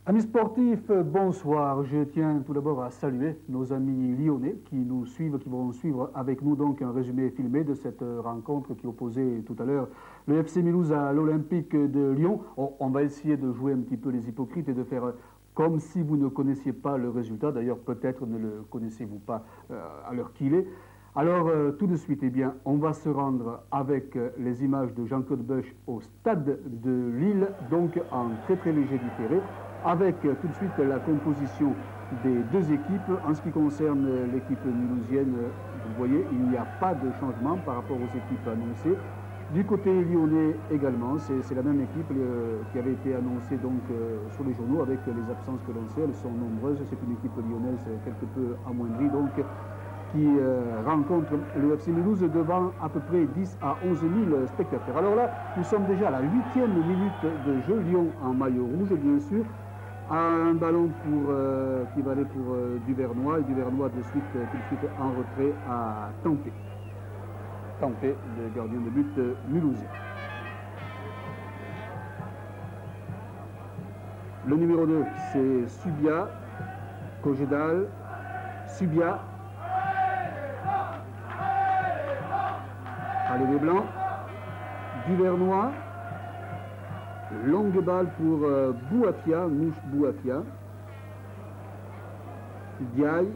Amis sportifs, bonsoir. Je tiens tout d'abord à saluer nos amis lyonnais qui nous suivent, qui vont suivre avec nous donc un résumé filmé de cette rencontre qui opposait tout à l'heure le FC Mulhouse à l'Olympique de Lyon. On va essayer de jouer un petit peu les hypocrites et de faire comme si vous ne connaissiez pas le résultat. D'ailleurs, peut-être ne le connaissez-vous pas à l'heure qu'il est. Alors, tout de suite, eh bien, on va se rendre avec les images de Jean-Claude Boesch au stade de Lille, donc en très très léger différé, avec tout de suite la composition des deux équipes. En ce qui concerne l'équipe mulhousienne, vous voyez, il n'y a pas de changement par rapport aux équipes annoncées. Du côté lyonnais également, c'est la même équipe qui avait été annoncée donc sur les journaux avec les absences que l'on sait, elles sont nombreuses. C'est une équipe lyonnaise quelque peu amoindrie donc qui rencontre le FC Mulhouse devant à peu près 10 à 11 000 spectateurs. Alors là, nous sommes déjà à la 8e minute de jeu, Lyon en maillot rouge bien sûr, un ballon qui va aller pour Duvernois, et Duvernois tout de suite en retrait à Tempé. Tempé, le gardien de but mulhousien. Le numéro 2, c'est Subia, Kogedal, Subia. Allez les Blancs, Duvernois, longue balle pour Bouafia, Mouche Bouafia, Diaye,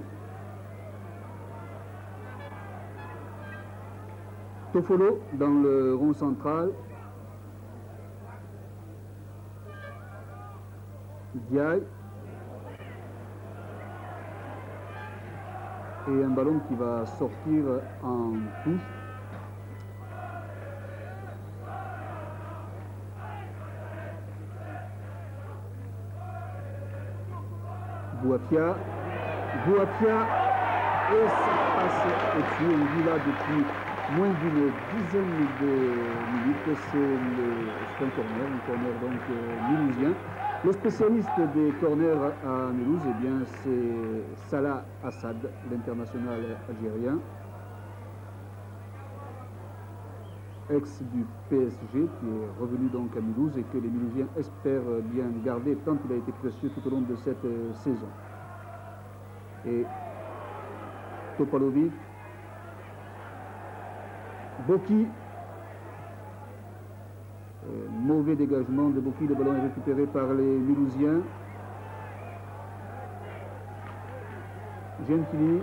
Tofolo dans le rond central, Diaye, et un ballon qui va sortir en touche. Bouafia, et ça passe au-dessus. On dit là depuis moins d'une dizaine de minutes, c'est un corner donc mulhousien. Le spécialiste des corners à Mulhouse, eh bien c'est Salah Assad, l'international algérien, ex du PSG, qui est revenu donc à Mulhouse et que les Mulhousiens espèrent bien garder tant il a été précieux tout au long de cette saison. Et Topalovic, Boki, mauvais dégagement de Boki, le ballon est récupéré par les Mulhousiens. Gentili,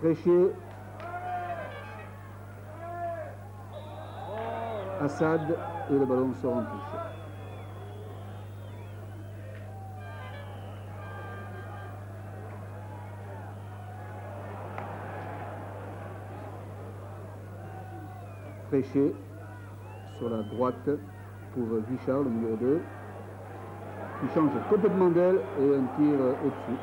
Fréchet, Assad, et le ballon sort en touche. Fréchet sur la droite pour Vichard, le numéro 2, qui change complètement d'aile et un tir au-dessus.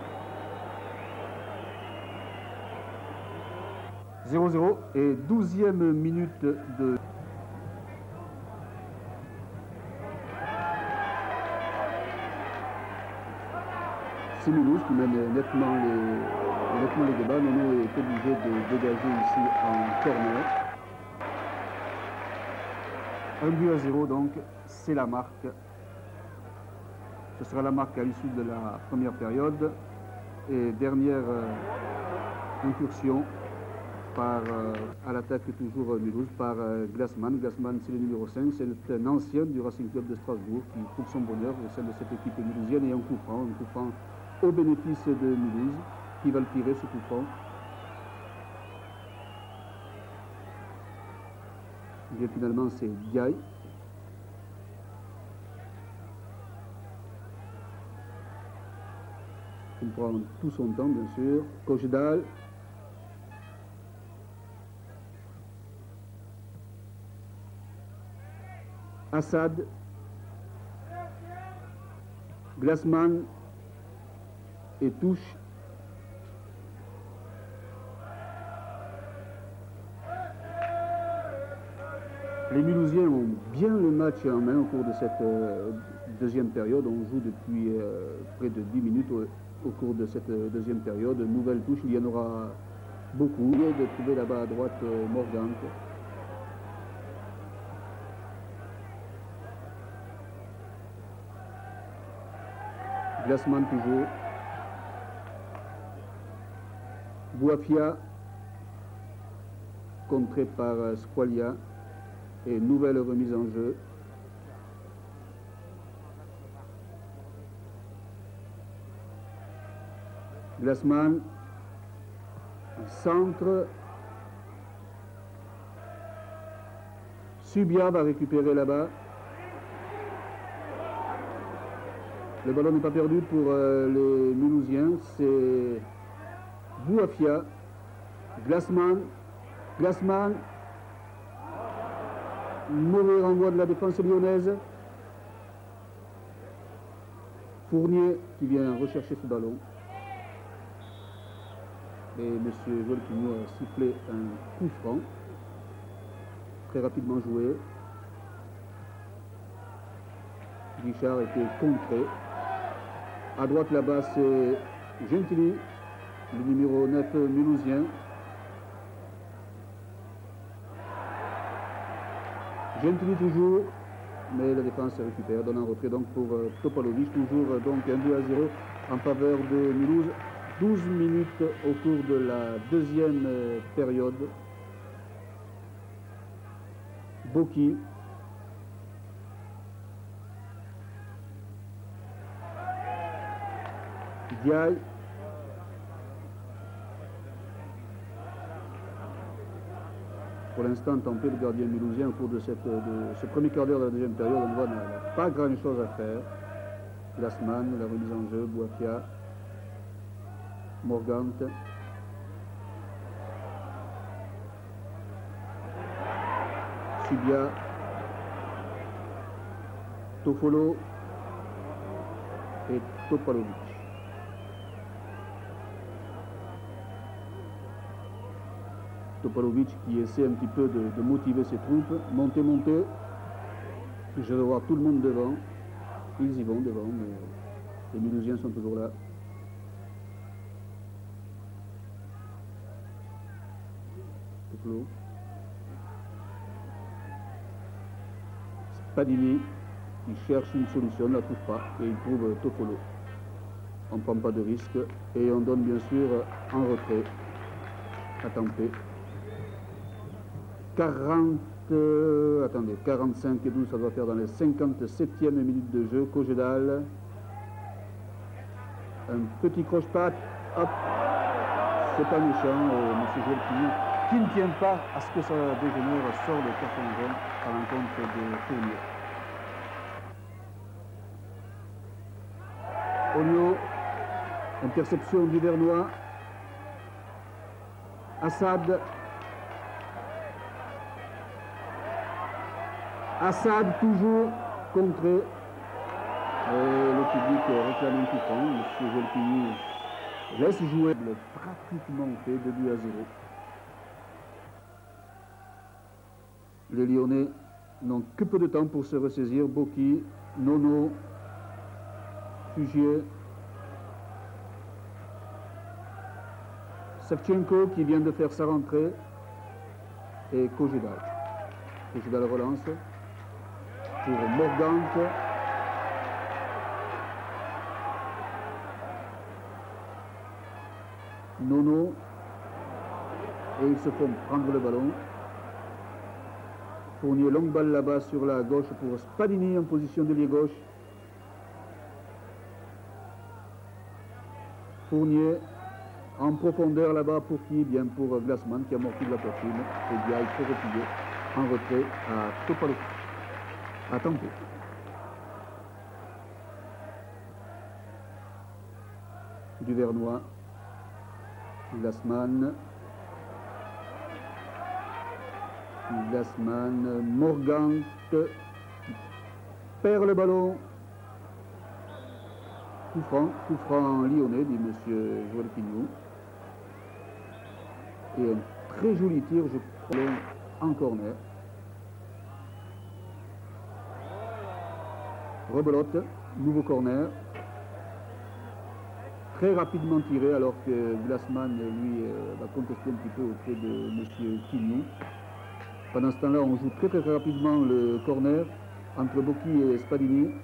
0-0 et 12e minute de... C'est Mulhouse qui mène nettement les débats. Nono est obligé de dégager ici en corner. 1-0 donc, c'est la marque. Ce sera la marque à l'issue de la première période. Et dernière incursion à l'attaque toujours Mulhouse par Glassman. Glassman, c'est le numéro 5, c'est un ancien du Racing Club de Strasbourg qui trouve son bonheur au sein de cette équipe mulhousienne et un coup franc au bénéfice de Mulhouse qui va le tirer ce coup franc. Et finalement c'est Diaye. Il prend tout son temps bien sûr. Kogedal. Assad, Glassman et touche. Les Mulhousiens ont bien le match en main au cours de cette deuxième période. On joue depuis près de 10 minutes au cours de cette deuxième période. Nouvelle touche, il y en aura beaucoup. Il de trouver là-bas à droite Morgan. Glassman toujours. Bouafia, contré par Squalia. Et nouvelle remise en jeu. Glassman, centre. Subia va récupérer là-bas. Le ballon n'est pas perdu pour les Mulhousiens. C'est Bouafia. Glassman. Glassman. Mauvais renvoi de la défense lyonnaise. Fournier qui vient rechercher ce ballon. Et M. Joël Pignot a sifflé un coup franc. Très rapidement joué. Guichard était contré. À droite là-bas, c'est Gentili, le numéro 9 mulhousien. Gentili toujours, mais la défense récupère, donne un retrait donc pour Topalovic, toujours donc un 2-0 en faveur de Mulhouse. 12 minutes au cours de la deuxième période. Boki. Diaye. Pour l'instant, Tempé, le gardien mulhousien, au cours de ce premier quart d'heure de la deuxième période, on voit n'a pas grand-chose à faire. Glassman, la remise en jeu, Bouafia, Morgante. Subia, Toffolo et Topalovic. Topalovic qui essaie un petit peu de motiver ses troupes. Montez, montez. Je veux voir tout le monde devant. Ils y vont devant, mais les Mulhousiens sont toujours là. Toffolo. Spadini qui cherche une solution, ne la trouve pas et il trouve Toffolo. On ne prend pas de risque et on donne bien sûr en retrait à Tempé. 45 et 12, ça doit faire dans les 57e minute de jeu. Kogedal, un petit croche-patte, hop, c'est pas méchant, M. Joël Pignot, qui ne tient pas à ce que ça dégénère, sort le carton jaune à l'encontre de Fournier. Olio, interception du Vernois. Assad. Assad toujours contré. Le public réclame un coup franc. M. Joël Pignot laisse jouer. Pratiquement fait 2-0. Les Lyonnais n'ont que peu de temps pour se ressaisir. Boki, Nono, Fugier, Savchenko qui vient de faire sa rentrée et Kogedal. Kogedal relance pour Morgante. Nono et ils se font prendre le ballon. Fournier, longue balle là-bas sur la gauche pour Spadini en position d'ailier gauche. Fournier en profondeur là-bas pour qui? Bien pour Glassman qui a amorti de la poitrine. Et Diaye très replié en retrait à Topalo. À Tempé. Du Vernois. Glassman. Glassman. Morgante. Perd le ballon. Coup franc lyonnais, dit M. Joël Pignot. Et un très joli tir, je crois, en corner. Rebelote, nouveau corner. très rapidement tiré, alors que Glassman, lui, va contester un petit peu auprès de M. Quignou. Pendant ce temps-là, on joue très rapidement le corner entre Bocchi et Spadini.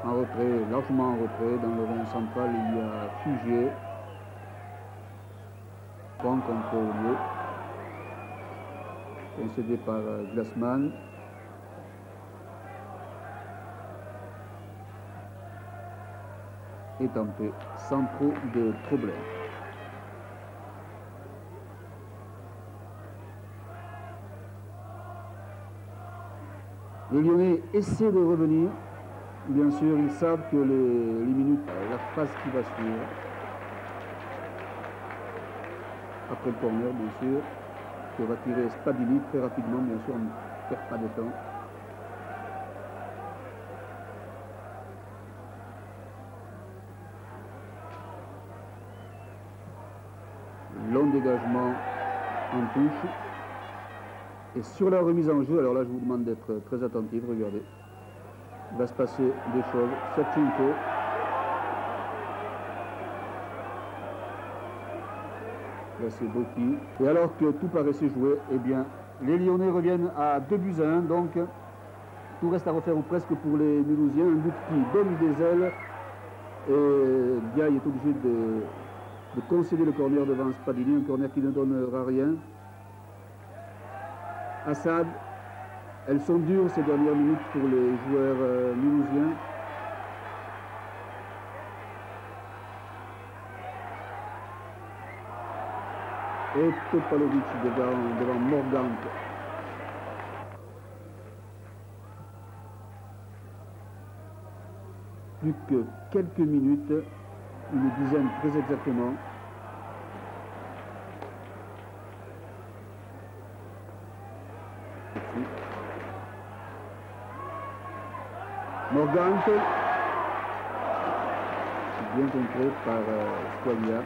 En retrait, largement en retrait, dans le rond central, il y a Fugier. Franck contre Lieu. Concédé par Glassman. Et tempé sans trop de problèmes. Les Lyonnais essaient de revenir. Bien sûr, ils savent que les minutes, la phase qui va suivre, après le corner, bien sûr, que va tirer Spadini très rapidement, bien sûr, on ne perd pas de temps. Long dégagement en touche. Et sur la remise en jeu, alors là, je vous demande d'être très attentif, regardez. Il va se passer des choses. Savchenko. Là, c'est Bocchi. Et alors que tout paraissait joué, eh bien, les Lyonnais reviennent à 2-1. Donc, tout reste à refaire ou presque pour les Mulhousiens. Un but qui donne des ailes. Et Diaye est obligé de concéder le corner devant Spadini. Un corner qui ne donnera rien. Assad. Elles sont dures ces dernières minutes pour les joueurs mulhousiens. Et Topalovic devant Morgan. Plus que quelques minutes, une dizaine très exactement. Morgan, bien contré par Squalia.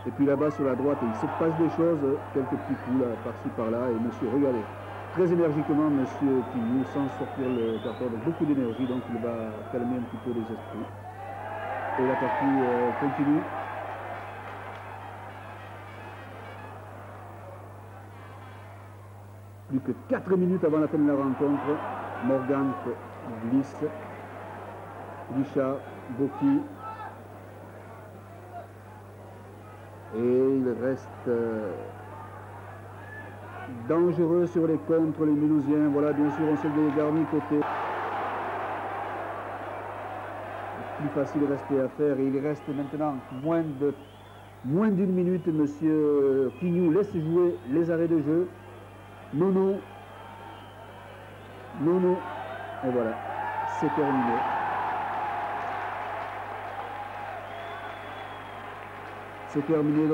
Et puis là-bas sur la droite, il se passe des choses, quelques petits coups là, par-ci par-là. Et monsieur, regardez, très énergiquement, monsieur Quignou, sans sortir le carton, avec beaucoup d'énergie, donc il va calmer un petit peu les esprits. Et la partie continue. Plus que 4 minutes avant la fin de la rencontre, Morgan glisse, Richard, Bocchi, et il reste dangereux sur les contres, les Mulhousiens. Voilà, bien sûr, on se dégarni côté. Plus facile rester à faire, et il reste maintenant moins d'une minute. Monsieur Quignou laisse jouer les arrêts de jeu. Non, et voilà, c'est terminé. C'est terminé.